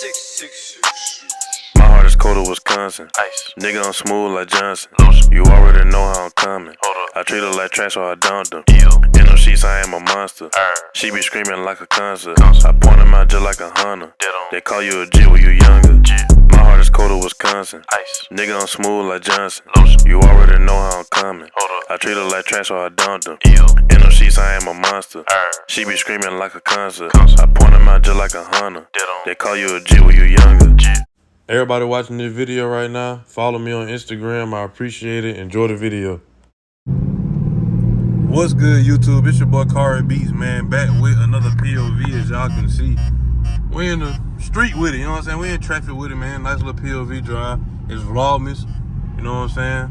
My heart is cold as Wisconsin. Ice. Nigga, I'm smooth like Johnson. Lotion. You already know how I'm coming. I treat her like trash, so I dumped them. In them sheets, I am a monster. She be screaming like a concert. I point them out just like a hunter. They call you a G when you younger. My heart is cold as Wisconsin. Ice. Nigga, I'm smooth like Johnson. Lotion. You already know how I'm coming. I treat her like trash, so I dumped them. In them sheets, I am a monster. She be screaming like a concert. I point them out just like a hunter. They call you a G when you younger. Everybody watching this video right now, follow me on Instagram. I appreciate it. Enjoy the video. What's good, YouTube? It's your boy Cari Beats, man. Back with another POV, as y'all can see. We in the street with it, you know what I'm saying? We in traffic with it, man. Nice little POV drive. It's vlogmas, you know what I'm saying?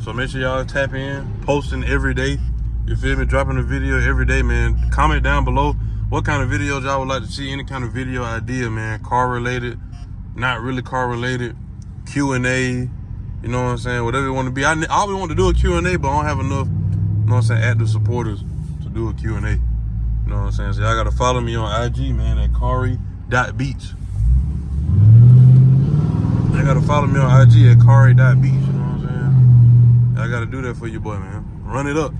So make sure y'all tap in, posting every day. You feel me? Dropping a video every day, man. Comment down below what kind of videos y'all would like to see. Any kind of video idea, man. Car related. Not really car related, Q&A, you know what I'm saying, whatever you want to be. I always want to do a Q&A, but I don't have enough, you know what I'm saying, active supporters to do a Q&A. You know what I'm saying? So y'all got to follow me on IG, man, at Cari.beats. Y'all got to follow me on IG at Cari.beats, you know what I'm saying? Y'all got to do that for your boy, man. Run it up.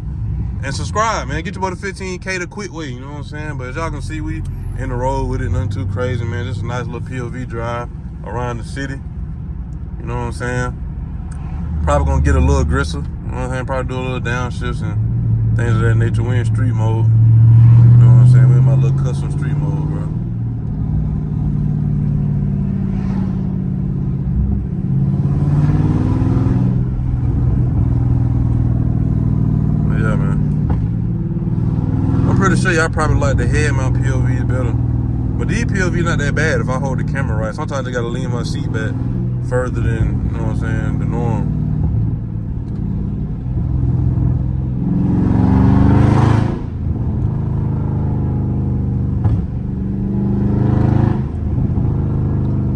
And subscribe, man. Get your boy to 15K the quick way, you know what I'm saying? But as y'all can see, we in the road with it, nothing too crazy, man. Just a nice little POV drive around the city. You know what I'm saying? Probably gonna get a little aggressive. You know what I'm saying? Probably do a little downshifts and things of that nature. We in street mode. You know what I'm saying? We in my little custom street mode, bro. But yeah, man. I'm pretty sure y'all probably like the head mount POVs better. But these POV not that bad if I hold the camera right. Sometimes I gotta lean my seat back further than, you know what I'm saying, the norm.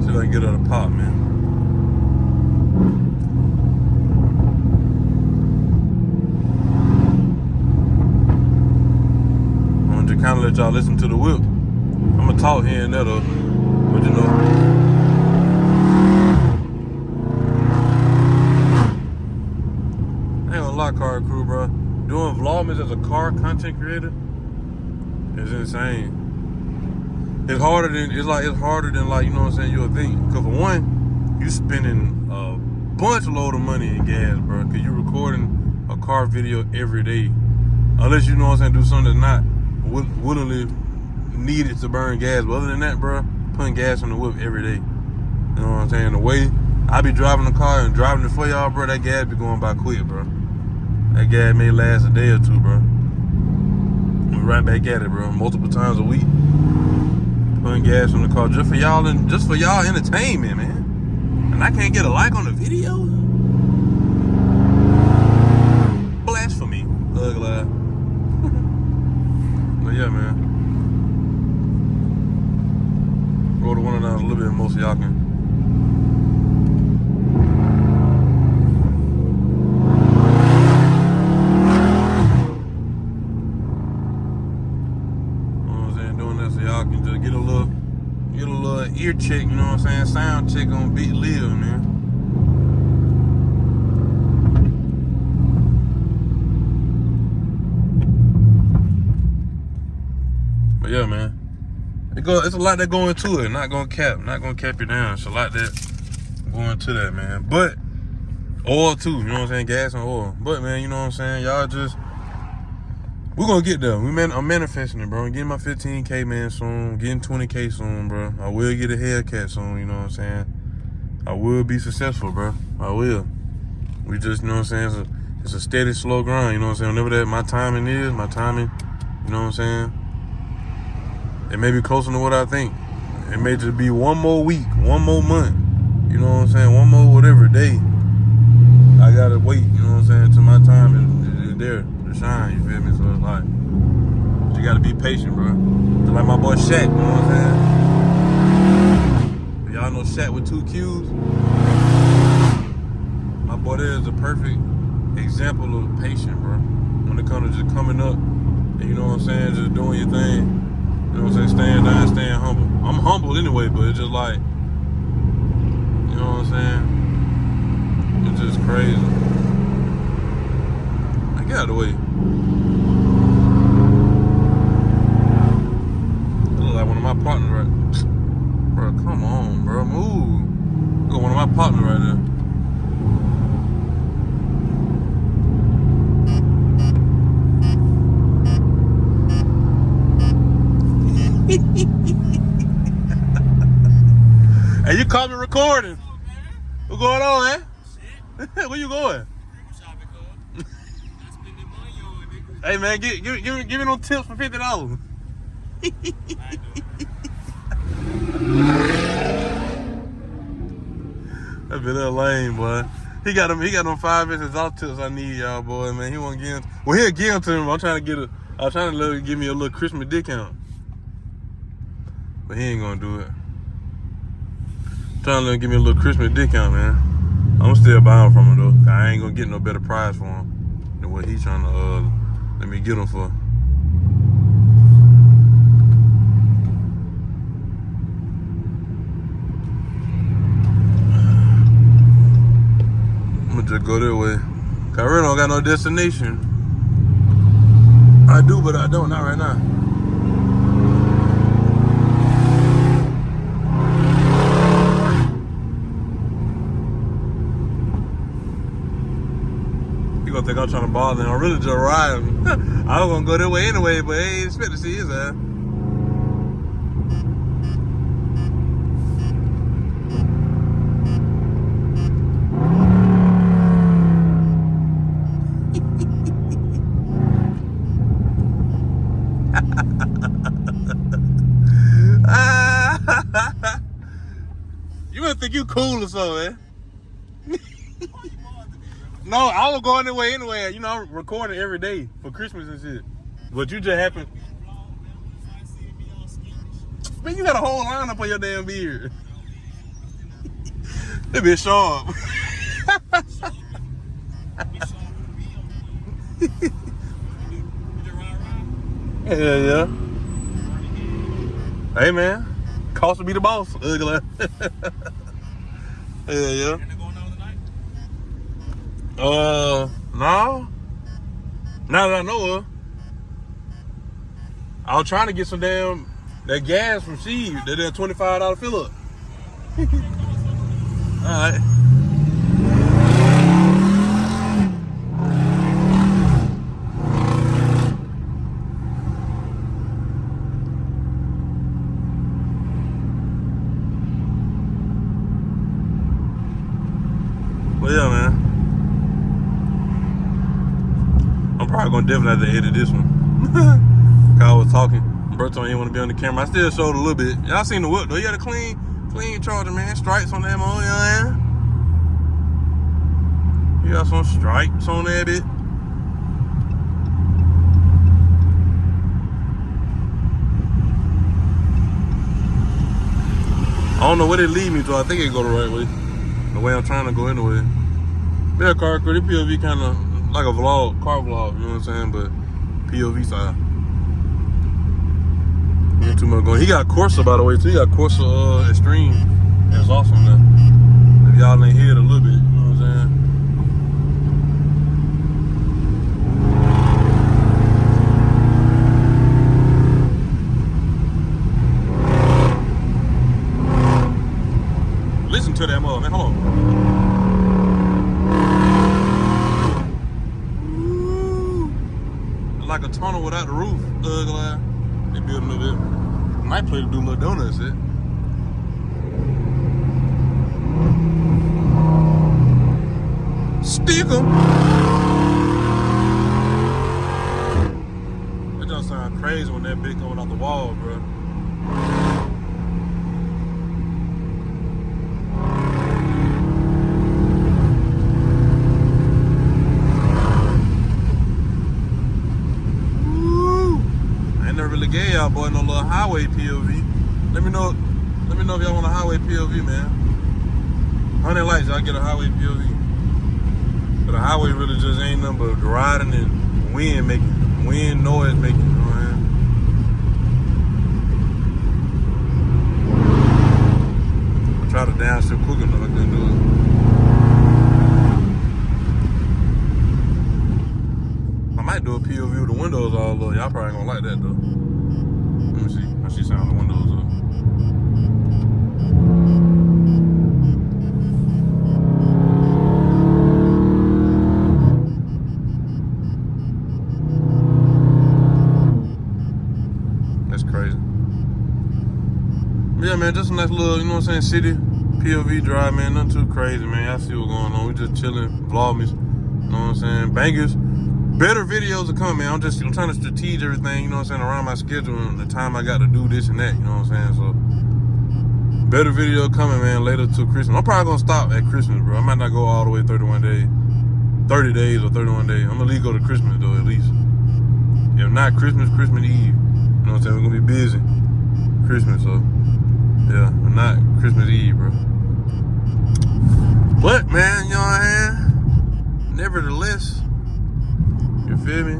See if I can get her to pop, man. I'm gonna just kinda let y'all listen to the whip. I'm gonna talk here and there though, but you know. I ain't gonna lie, car crew, bro. Doing vlogmas as a car content creator is insane. It's harder than you know what I'm saying, you'll think. Cause for one, you spending a bunch load of money in gas, bro. Cause you recording a car video every day. Unless you know what I'm saying, do something that's not willingly needed to burn gas. But other than that, bro, putting gas on the whip every day. You know what I'm saying? The way I be driving the car and driving it for y'all, bro, that gas be going by quick, bro. That gas may last a day or two, bro. I'm right back at it, bro. Multiple times a week. Putting gas on the car just for y'all entertainment, man. And I can't get a like on the video? Blasphemy. Ugly eye. But yeah, man. Roll the window down a little bit, most of y'all can. You know what I'm saying? Doing that so y'all can just get a little ear check, you know what I'm saying? Sound check on Big Lil, man. But yeah, man. It's a lot that go into it. Not gonna cap you down. It's a lot that go into that, man. But oil too, you know what I'm saying? Gas and oil. But man, you know what I'm saying? We're gonna get there. I'm manifesting it, bro. I'm getting my 15K, man, soon. Getting 20K soon, bro. I will get a haircut soon, you know what I'm saying? I will be successful, bro. I will. We just, you know what I'm saying? It's a steady, slow grind, you know what I'm saying? Whenever that my timing, you know what I'm saying? It may be closer to what I think. It may just be one more week, one more month. You know what I'm saying? One more whatever day. I gotta wait, you know what I'm saying, until my time is there to shine, you feel me? So it's like, you gotta be patient, bro. Just like my boy Shaq, you know what I'm saying? Y'all know Shaq with 2 Qs? My boy there is a perfect example of patience, bro. When it comes to just coming up and, you know what I'm saying, just doing your thing. You know what I'm saying? Staying down, staying humble. I'm humble anyway, but it's just like, know what I'm saying? It's just crazy. Like, get out of the way. That look like one of my partners right. Bro, come on, bro. Move. Look at one of my partners right there. Hey, you caught me recording. What's going on, man? Where you going? Hey, man, give me no tips for $50. That been a lame, boy. He got them 5 inches off tips I need, y'all, boy, man. He won't give him. Well, he'll give them to him. I'm trying to let him give me a little Christmas discount. But he ain't gonna do it. I'm trying to let him give me a little Christmas discount, man. I'm still buying from him though. I ain't gonna get no better price for him than what he's trying to let me get him for. I'm gonna just go that way. Cause I really don't got no destination. I do, but I don't, not right now. You gonna think I'm trying to bother him. I'm really just riding. I was gonna go that way anyway, but I ain't expect to see his ass. You better think you cool or something, man. No, I was going that way anyway. You know, I'm recording every day for Christmas and shit. But you just happened. Man, you got a whole line up on your damn beard. That bitch sharp. Yeah. Hey, man. Cost to be the boss. Ugly. Yeah. No. Not that I know of. I was trying to get some that gas from Steve. That $25 fill up. Alright. Well, yeah, man. I'm probably gonna definitely have to edit this one. Cause I was talking. Bert told me he didn't want to be on the camera. I still showed a little bit. Y'all seen the whip though. He had a clean Charger, man. Stripes on that mo, yeah. You got some stripes on that bit. I don't know where they lead me to. I think it go the right way. The way I'm trying to go anyway. Yeah, car crew, the POV kind of like a vlog, car vlog, you know what I'm saying? But POV side. Ain't too much going. He got Corsa, by the way, too. He got Corsa Extreme. That's awesome, man. If y'all ain't hear it a little bit, you know what I'm saying? Listen to that mother, man. Hold on. Like a tunnel without the roof. Ugly. They build a little bit. Might play to do a little donut shit. Stick 'em. That just sound crazy when that big coming out the wall, bro. Really gave y'all boy no little highway POV. Let me know if y'all want a highway POV, man. 100 likes, y'all get a highway POV. But a highway really just ain't nothing but riding and wind noise making, you know what I'm saying? I tried to downshift quick enough, I couldn't do might do a POV with the windows all up. Y'all probably gonna like that though. Let me see how she sound the windows up. That's crazy. But yeah, man, just a nice little, you know what I'm saying, city POV drive, man. Nothing too crazy, man. Y'all see what's going on. We just chilling, vlogmas. You know what I'm saying? Bangers. Better videos are coming, man. I'm trying to strategize everything, you know what I'm saying, around my schedule and the time I got to do this and that, you know what I'm saying? So, better video coming, man, later till Christmas. I'm probably going to stop at Christmas, bro. I might not go all the way 31 days, 30 days or 31 days. I'm going to at least go to Christmas, though, at least. If not Christmas, Christmas Eve. You know what I'm saying? We're going to be busy. Christmas, so, yeah. If not Christmas Eve, bro. But, man, you know what I'm saying? Nevertheless, you feel me?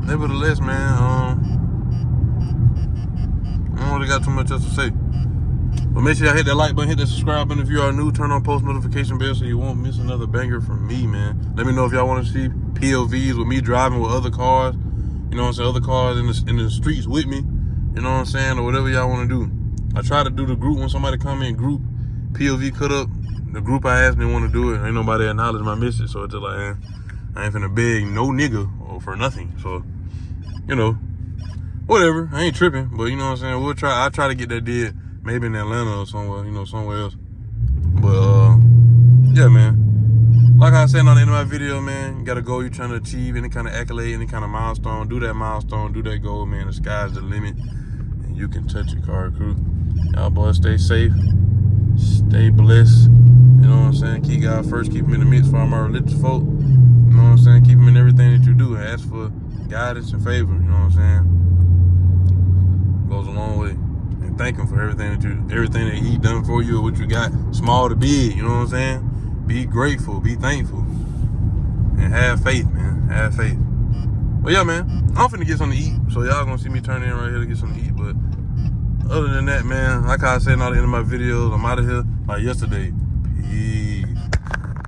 Nevertheless, man, I don't really got too much else to say. But make sure y'all hit that like button, hit that subscribe button if you are new, turn on post notification bell so you won't miss another banger from me, man. Let me know if y'all want to see POVs with me driving with other cars, you know what I'm saying, other cars in the streets with me, you know what I'm saying, or whatever y'all want to do. I try to do the group when somebody come in, group POV cut up. The group I asked didn't want to do it. Ain't nobody acknowledge my message, so it's just like, I ain't finna beg no nigga for nothing. So, you know, whatever. I ain't tripping, but you know what I'm saying? I'll try to get that did maybe in Atlanta or somewhere, you know, somewhere else. But, yeah, man. Like I said on the end of my video, man, you got a goal you're trying to achieve, any kind of accolade, any kind of milestone. Do that milestone, do that goal, man. The sky's the limit, and you can touch it, Cari crew. Y'all boys stay safe, stay blessed. You know what I'm saying? Keep God first, keep him in the midst for all my religious folk. You know what I'm saying? Keep him in everything that you do and ask for guidance and favor. You know what I'm saying? Goes a long way. And thank him for everything that he done for you or what you got, small to big. You know what I'm saying? Be grateful, be thankful, and have faith, man. Have faith. But yeah, man, I'm finna get something to eat. So y'all gonna see me turn in right here to get something to eat. But other than that, man, like I said in all the end of my videos, I'm out of here like yesterday. Peace.